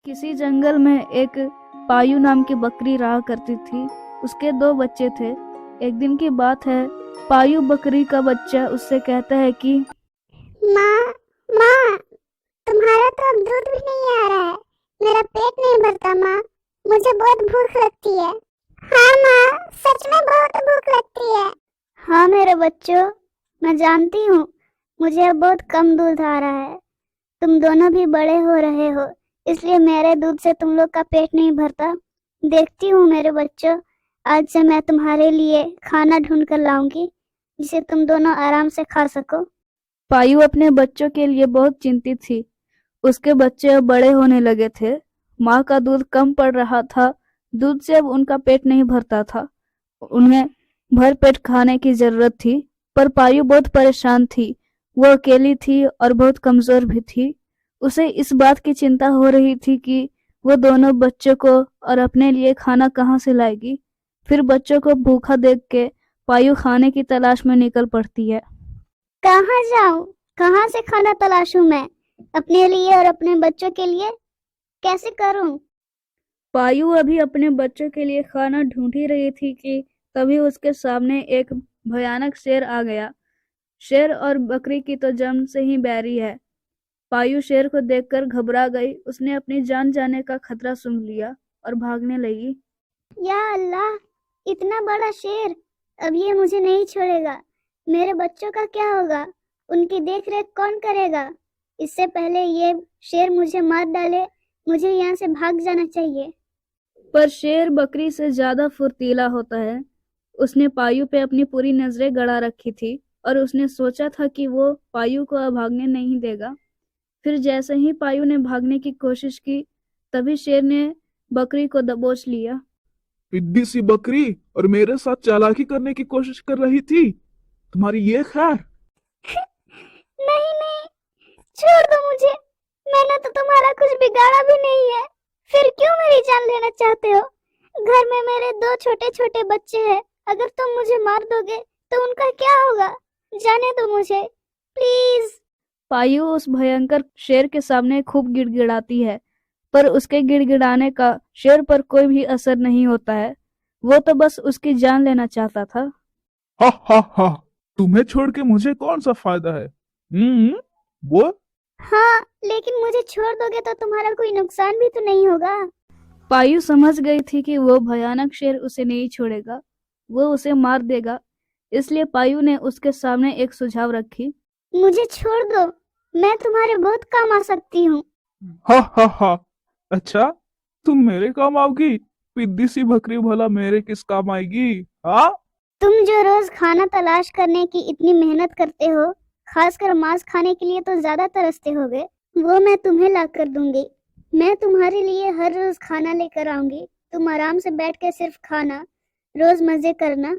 किसी जंगल में एक पायु नाम की बकरी रहा करती थी। उसके 2 बच्चे थे। एक दिन की बात है, पायु बकरी का बच्चा उससे कहता है कि माँ माँ, तुम्हारा तो अब दूध भी नहीं आ रहा है। मेरा पेट नहीं भरता माँ, मुझे बहुत भूख लगती है। हाँ माँ, सच में बहुत भूख लगती है। हाँ मेरे बच्चों, मैं जानती हूँ मुझे अब बहुत कम दूध आ रहा है। तुम दोनों भी बड़े हो रहे हो, इसलिए मेरे दूध से तुम लोग का पेट नहीं भरता। देखती हूँ मेरे बच्चों, आज से मैं तुम्हारे लिए खाना ढूंढ कर लाऊंगी जिसे तुम दोनों आराम से खा सको। पायु अपने बच्चों के लिए बहुत चिंतित थी। उसके बच्चे अब बड़े होने लगे थे। माँ का दूध कम पड़ रहा था। दूध से अब उनका पेट नहीं भरता था। उन्हें भर पेट खाने की जरूरत थी, पर पायु बहुत परेशान थी। वो अकेली थी और बहुत कमजोर भी थी। उसे इस बात की चिंता हो रही थी कि वो दोनों बच्चों को और अपने लिए खाना कहाँ से लाएगी। फिर बच्चों को भूखा देख के पायु खाने की तलाश में निकल पड़ती है। कहाँ जाऊं, कहाँ से खाना तलाशूं मैं अपने लिए और अपने बच्चों के लिए? कैसे करूं? पायु अभी अपने बच्चों के लिए खाना ढूंढ ही रही थी कि तभी उसके सामने एक भयानक शेर आ गया। शेर और बकरी की तो जन्म से ही बैरी है। पायु शेर को देखकर घबरा गई। उसने अपनी जान जाने का खतरा सूंघ लिया और भागने लगी। या अल्लाह, इतना बड़ा शेर! अब ये मुझे नहीं छोड़ेगा। मेरे बच्चों का क्या होगा? उनकी देख रेख कौन करेगा? इससे पहले ये शेर मुझे मार डाले, मुझे यहाँ से भाग जाना चाहिए। पर शेर बकरी से ज्यादा फुर्तीला होता है। उसने पायु पे अपनी पूरी नजरें गड़ा रखी थी और उसने सोचा था कि वो पायु को अब भागने नहीं देगा। फिर जैसे ही पायु ने भागने की कोशिश की, तभी शेर ने बकरी को दबोच लिया। पिद्दी सी बकरी, और मेरे साथ चालाकी करने की कोशिश कर रही थी। तुम्हारी ये खैर। नहीं नहीं, छोड़ दो मुझे। मैंने तो तुम्हारा कुछ बिगाड़ा भी नहीं है। फिर क्यों मेरी जान लेना चाहते हो? घर में मेरे 2 छोटे छोटे बच्चे हैं। अगर तुम मुझे मार दोगे तो उनका क्या होगा? जाने दो मुझे, प्लीज। पायु उस भयंकर शेर के सामने खूब गिड़गिड़ाती है, पर उसके गिड़गिड़ाने का शेर पर कोई भी असर नहीं होता है। वो तो बस उसकी जान लेना चाहता था। हा हा हा, तुम्हें छोड़ के मुझे कौन सा फायदा है? वो हाँ, लेकिन मुझे छोड़ दोगे तो तुम्हारा कोई नुकसान भी तो नहीं होगा। पायु समझ गई थी कि वो भयानक शेर उसे नहीं छोड़ेगा, वो उसे मार देगा। इसलिए पायु ने उसके सामने एक सुझाव रखी। मुझे छोड़ दो, मैं तुम्हारे बहुत काम आ सकती हूँ। हा हा हा, अच्छा, तुम मेरे काम आओगी? पिद्दी सी बकरी भला मेरे किस काम आएगी? हाँ, तुम जो रोज खाना तलाश करने की इतनी मेहनत करते हो, खासकर मांस खाने के लिए तो ज्यादा तरसते होगे, वो मैं तुम्हें ला कर दूंगी। मैं तुम्हारे लिए हर रोज खाना लेकर आऊंगी। तुम आराम से बैठ के सिर्फ खाना, रोज मजे करना।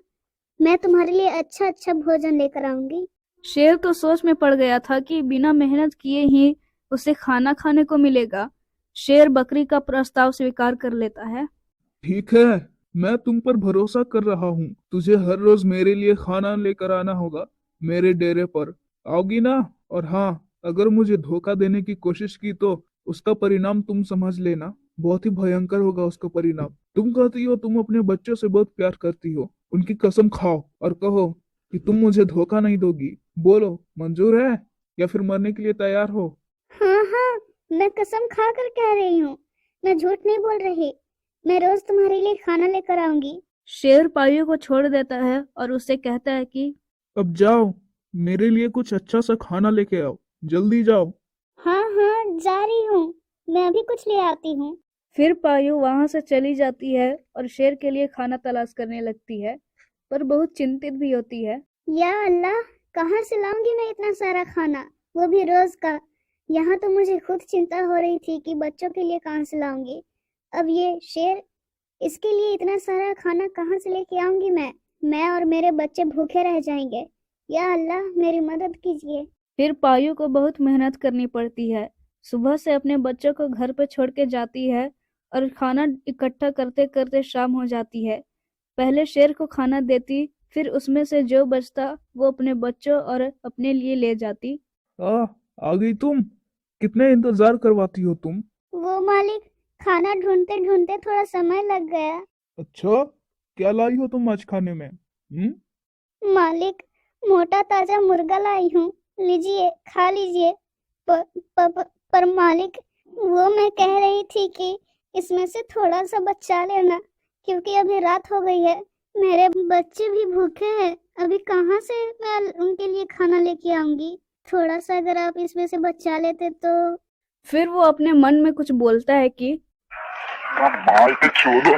मैं तुम्हारे लिए अच्छा अच्छा भोजन लेकर आऊंगी। शेर तो सोच में पड़ गया था कि बिना मेहनत किए ही उसे खाना खाने को मिलेगा। शेर बकरी का प्रस्ताव स्वीकार कर लेता है। ठीक है, मैं तुम पर भरोसा कर रहा हूँ। तुझे हर रोज मेरे लिए खाना लेकर आना होगा। मेरे डेरे पर आओगी ना? और हाँ, अगर मुझे धोखा देने की कोशिश की तो उसका परिणाम तुम समझ लेना। बहुत ही भयंकर होगा उसका परिणाम। तुम कहती हो तुम अपने बच्चों से बहुत प्यार करती हो। उनकी कसम खाओ और कहो कि तुम मुझे धोखा नहीं दोगी। बोलो, मंजूर है या फिर मरने के लिए तैयार हो? हाँ हाँ, मैं कसम खा कर कह रही हूँ, मैं झूठ नहीं बोल रही। मैं रोज तुम्हारे लिए खाना लेकर आऊंगी। शेर पायु को छोड़ देता है और उससे कहता है कि अब जाओ, मेरे लिए कुछ अच्छा सा खाना लेके आओ। जल्दी जाओ। हाँ हाँ, जा रही हूँ। मैं अभी कुछ ले आती हूँ। फिर पायु वहां से चली जाती है और शेर के लिए खाना तलाश करने लगती है, पर बहुत चिंतित भी होती है। या अल्लाह, कहाँ से लाऊंगी मैं इतना सारा खाना, वो भी रोज का? यहाँ तो मुझे खुद चिंता हो रही थी कि बच्चों के लिए कहाँ से लाऊंगी। अब ये शेर, इसके लिए इतना सारा खाना कहाँ से लेके आऊंगी मैं और मेरे बच्चे भूखे रह जाएंगे। या अल्लाह, मेरी मदद कीजिए। फिर पायु को बहुत मेहनत करनी पड़ती है। सुबह से अपने बच्चों को घर पे छोड़ के जाती है और खाना इकट्ठा करते करते शाम हो जाती है। पहले शेर को खाना देती, फिर उसमें से जो बचता वो अपने बच्चों और अपने लिए ले जाती। आ आ गई तुम? कितने इंतजार करवाती हो तुम? वो मालिक, खाना ढूंढते ढूंढते थोड़ा समय लग गया। अच्छा, क्या लाई हो तुम आज खाने में? मालिक, मोटा ताजा मुर्गा लाई हूँ, लीजिए खा लीजिए। पर मालिक, वो मैं कह रही थी कि इसमें से थोड़ा सा बचा लेना, क्योंकि अभी रात हो गई है, मेरे बच्चे भी भूखे हैं, अभी कहाँ से मैं उनके लिए खाना लेके आऊंगी। थोड़ा सा अगर आप इसमें से बचा लेते तो। फिर वो अपने मन में कुछ बोलता है कि भाई के चोदो,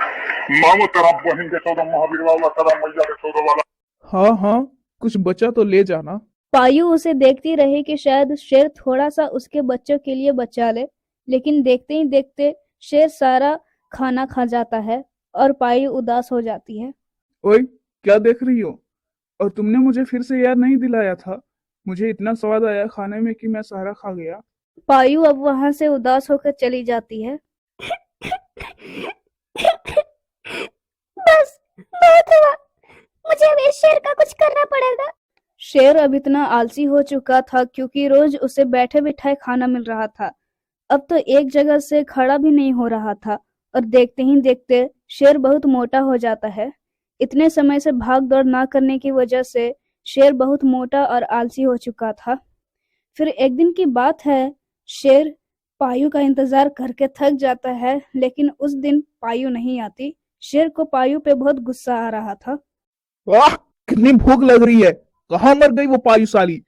मामो तेरा बहन के चोदो, महावीर वाला तेरा मैया के चोदो वाला। हाँ हाँ, कुछ बचा तो ले जाना। पायु उसे देखती रही कि शायद शेर थोड़ा सा उसके बच्चों के लिए बचा ले, लेकिन देखते ही देखते शेर सारा खाना खा जाता है और पायु उदास हो जाती है। ओए, क्या देख रही हो? और तुमने मुझे फिर से याद नहीं दिलाया था। मुझे इतना स्वाद आया खाने में कि मैं सारा खा गया। पायु अब वहां से उदास होकर चली जाती है। बस, बहुत हुआ, मुझे अब इस शेर का कुछ करना पड़ेगा। शेर अब इतना आलसी हो चुका था क्योंकि रोज उसे बैठे बिठाए खाना मिल रहा था। अब तो एक जगह से खड़ा भी नहीं हो रहा था और देखते ही देखते शेर बहुत मोटा हो जाता है। इतने समय से भाग दौड़ ना करने की वजह से शेर बहुत मोटा और आलसी हो चुका था। फिर एक दिन की बात है, शेर पायु का इंतजार करके थक जाता है, लेकिन उस दिन पायु नहीं आती। शेर को पायु पे बहुत गुस्सा आ रहा था। वाह, कितनी भूख लग रही है। कहाँ मर गई वो पायु साली?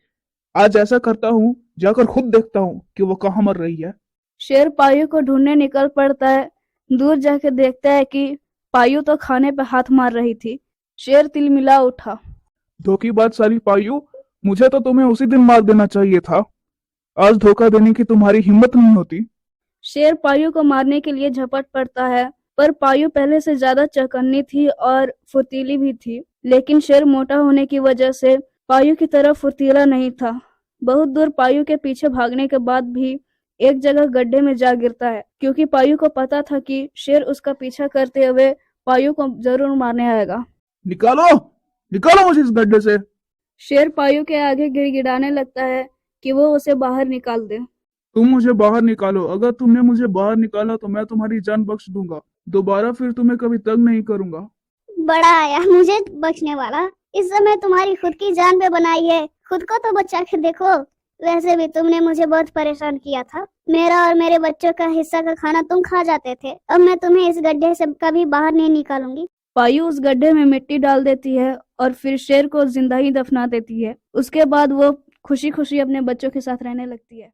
आज ऐसा करता हूँ, जाकर खुद देखता हूँ कि वो कहाँ मर रही है। शेर पायु को ढूंढने निकल पड़ता है। दूर जाके देखता है कि पायु तो खाने पे हाथ मार रही थी। शेर तिलमिला उठा। धोखेबाज साली पायु, मुझे तो तुम्हें उसी दिन मार देना चाहिए था। आज धोखा देने की तुम्हारी हिम्मत नहीं होती। शेर पायु को मारने के लिए झपट पड़ता है, पर पायु पहले से ज्यादा चौकन्नी थी और फुर्तीली भी थी। लेकिन शेर मोटा होने की वजह से पायु की तरह फुर्तीला नहीं था। बहुत दूर पायु के पीछे भागने के बाद भी एक जगह गड्ढे में जा गिरता है, क्योंकि पायु को पता था कि शेर उसका पीछा करते हुए पायु को जरूर मारने आएगा। निकालो, निकालो मुझे इस गड्ढे से। शेर पायु के आगे गिड़गिड़ाने लगता है कि वो उसे बाहर निकाल दे। तुम मुझे बाहर निकालो। अगर तुमने मुझे बाहर निकाला तो मैं तुम्हारी जान बख्श दूंगा। दोबारा फिर तुम्हें कभी तंग नहीं करूंगा। बड़ा आया मुझे बख्शने वाला, इस समय तुम्हारी खुद की जान पे बनाई है, खुद को तो बचा के देखो। वैसे भी तुमने मुझे बहुत परेशान किया था, मेरा और मेरे बच्चों का हिस्सा का खाना तुम खा जाते थे। अब मैं तुम्हें इस गड्ढे से कभी बाहर नहीं निकालूंगी। पायु उस गड्ढे में मिट्टी डाल देती है और फिर शेर को जिंदा ही दफना देती है। उसके बाद वो खुशी खुशी अपने बच्चों के साथ रहने लगती है।